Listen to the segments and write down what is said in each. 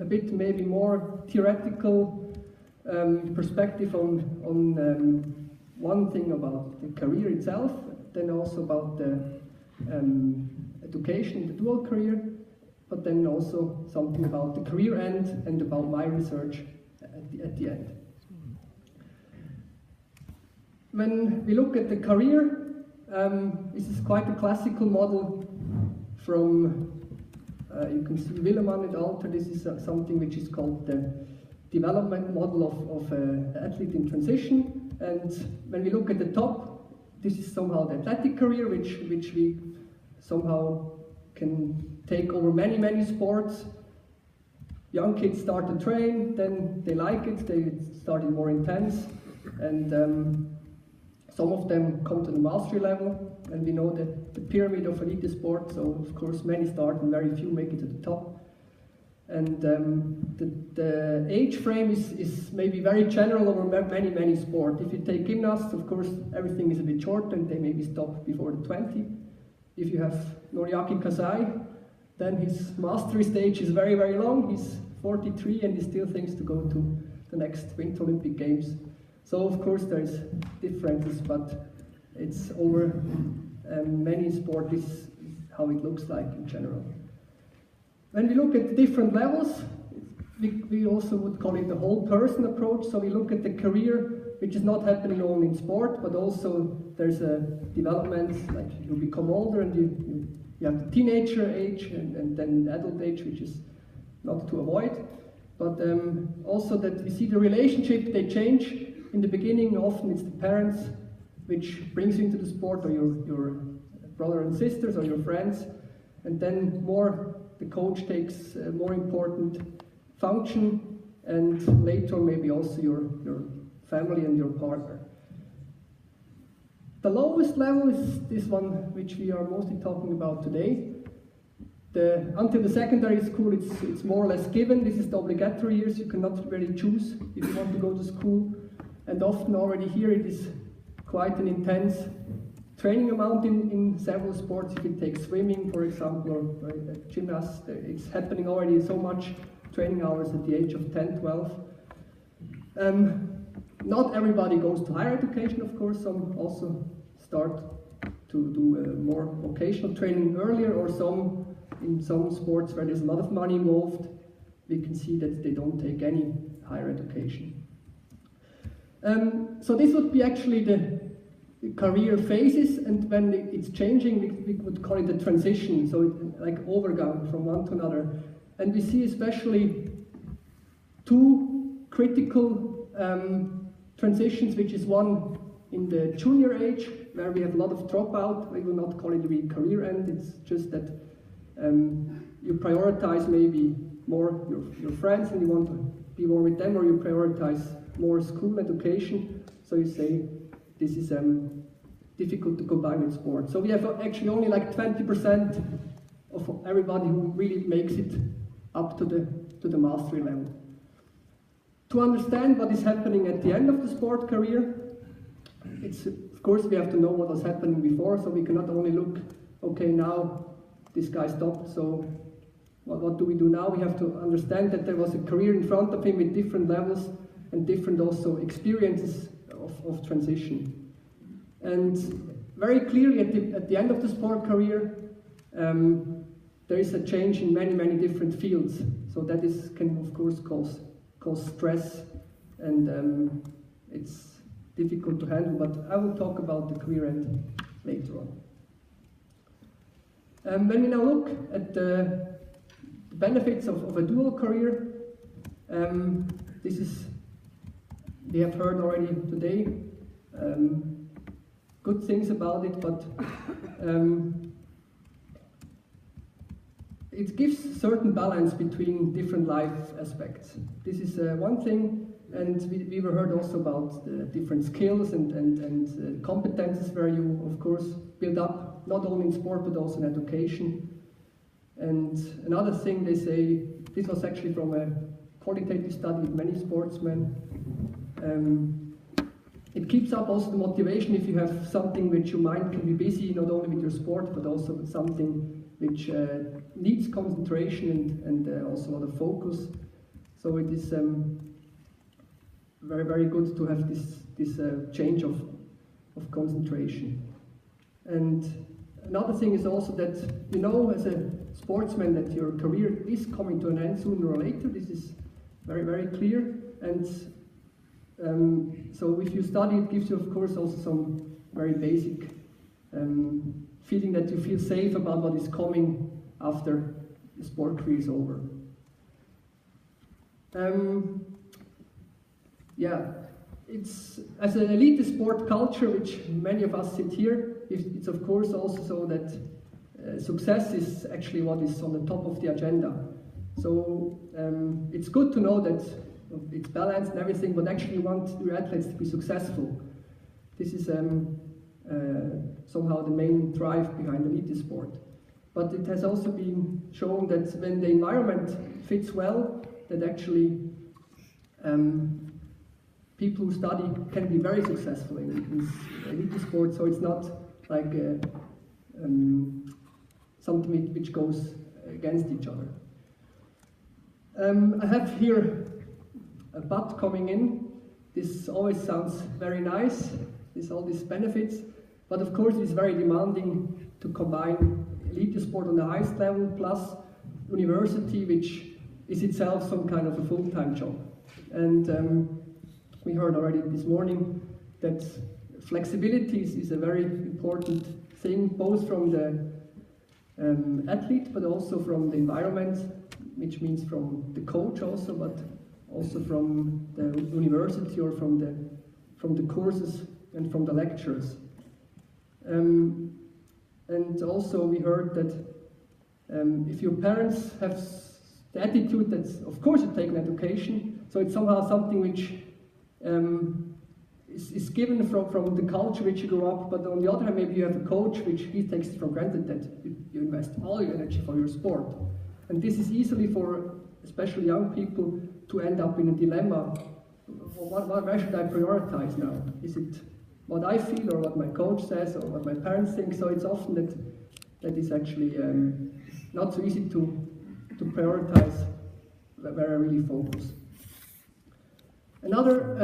bit maybe more theoretical perspective on one thing about the career itself, then also about the education, the dual career, but then also something about the career end and about my research at the end. When we look at the career, this is quite a classical model from, you can see Willeman and Alter. This is something which is called the development model of an athlete in transition. And when we look at the top, this is somehow the athletic career, which we somehow can take over many sports. Young kids start to train, then they like it, they start it more intense, and some of them come to the mastery level, and we know that the pyramid of elite sport, so of course many start and very few make it to the top. And the age frame is maybe very general over many sports. If you take gymnasts, of course everything is a bit short and they maybe stop before the 20. If you have Noriaki Kasai, then his mastery stage is very long. He's 43 and he still thinks to go to the next Winter Olympic Games. So of course there's differences, but it's over many sports. This is how it looks like in general. When we look at the different levels, we also would call it the whole person approach. So we look at the career, which is not happening only in sport, but also there's a development, like you become older and you have the teenager age and then adult age, which is not to avoid. But also that we see the relationship, they change. In the beginning, often it's the parents which brings you into the sport, or your brother and sisters, or your friends, and then more the coach takes a more important function, and later maybe also your family and your partner. The lowest level is this one which we are mostly talking about today. Until the secondary school it's more or less given. This is the obligatory years, you cannot really choose if you want to go to school. And often already here it is quite an intense training amount in several sports. If you take swimming, for example, or gymnasts, it's happening already so much training hours at the age of 10, 12. Not everybody goes to higher education, of course. Some also start to do more vocational training earlier, or in some sports where there's a lot of money involved, we can see that they don't take any higher education. So this would be actually the career phases, and when it's changing, we would call it a transition, so like overgang from one to another. And we see especially two critical transitions, which is one in the junior age, where we have a lot of dropout. We will not call it a real career end, it's just that you prioritize maybe more your friends and you want to be more with them, or you prioritize more school education, so you say this is difficult to combine with sport. So we have actually only like 20% of everybody who really makes it up to the mastery level. To understand what is happening at the end of the sport career, of course we have to know what was happening before, so we cannot only look, okay, now this guy stopped, so what do we do now? We have to understand that there was a career in front of him with different levels and different also experiences of transition. And very clearly at the end of the sport career, there is a change in many different fields. So that can of course cause stress, and it's difficult to handle, but I will talk about the career end later on. When we now look at the benefits of a dual career, we have heard already today good things about it, but it gives certain balance between different life aspects. This is one thing, and we were heard also about the different skills and competences where you, of course, build up, not only in sport but also in education. And another thing they say, this was actually from a qualitative study with many sportsmen, it keeps up also the motivation if you have something which your mind can be busy, not only with your sport, but also with something which needs concentration and also a lot of focus. So it is very, very good to have this change of concentration. And another thing is also that you know as a sportsman that your career is coming to an end sooner or later. This is very, very clear. And so if you study, it gives you of course also some very basic feeling that you feel safe about what is coming after the sport career is over. Yeah, it's as an elite sport culture, which many of us sit here, it's of course also so that success is actually what is on the top of the agenda. So it's good to know that it's balanced and everything, but actually you want your athletes to be successful. This is somehow the main drive behind elite sport. But it has also been shown that when the environment fits well, that actually people who study can be very successful in elite sport. So it's not like something which goes against each other. I have here a but coming in. This always sounds very nice, all these benefits, but of course it's very demanding to combine elite sport on the highest level plus university, which is itself some kind of a full-time job. And we heard already this morning that flexibility is a very important thing, both from the athlete, but also from the environment, which means from the coach also, but also from the university or from the courses and from the lectures. And also we heard that if your parents have the attitude that, of course, you take an education, so it's somehow something which is given from the culture which you grow up, but on the other hand, maybe you have a coach which he takes it for granted that you invest all your energy for your sport. And this is easily for, especially young people, to end up in a dilemma. Where should I prioritize now? Is it what I feel or what my coach says or what my parents think? So it's often that is actually not so easy to prioritize where I really focus. Another,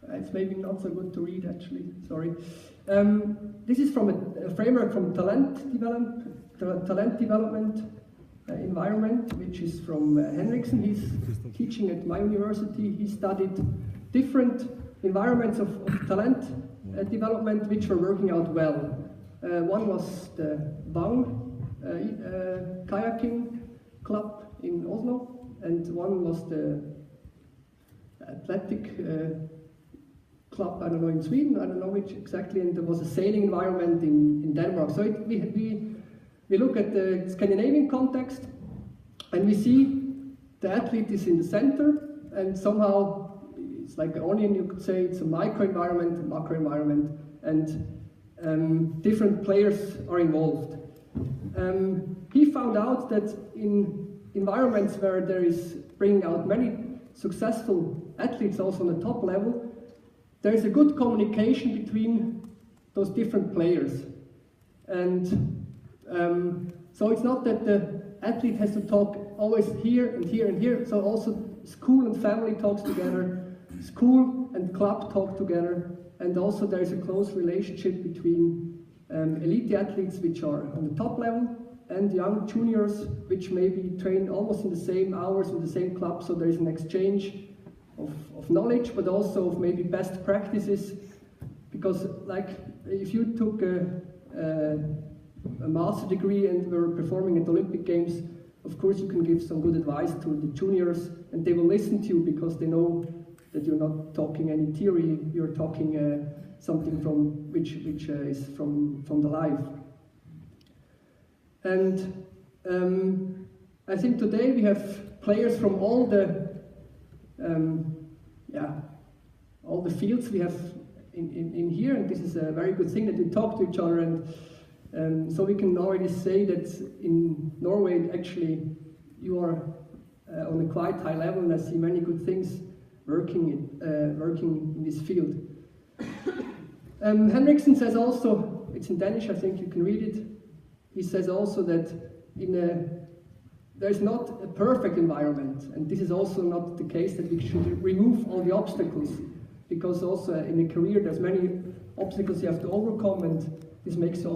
it's maybe not so good to read actually, sorry. This is from a framework from talent development environment, which is from Henriksen. He's teaching at my university. He studied different environments of talent development which were working out well. One was the Bang kayaking club in Oslo, and one was the athletic club, I don't know, in Sweden, I don't know which exactly, and there was a sailing environment in Denmark. So we look at the Scandinavian context, and we see the athlete is in the center, and somehow it's like an onion, you could say. It's a micro-environment, a macro-environment, and different players are involved. He found out that in environments where there is bringing out many successful athletes also on the top level, there is a good communication between those different players. And so it's not that the athlete has to talk always here and here and here, so also school and family talks together, school and club talk together, and also there is a close relationship between elite athletes which are on the top level and young juniors which maybe train almost in the same hours in the same club, so there is an exchange of knowledge, but also of maybe best practices, because like if you took a master degree and were performing at the Olympic Games, of course you can give some good advice to the juniors and they will listen to you because they know that you're not talking any theory, you're talking something from which is from the life. And I think today we have players from all the fields we have in here, and this is a very good thing that we talk to each other, and so we can already say that in Norway actually you are on a quite high level, and I see many good things working in this field. Henriksen says also, it's in Danish, I think you can read it. He says also that in a there's not a perfect environment, and this is also not the case that we should remove all the obstacles, because also in a career there's many obstacles you have to overcome, and this makes also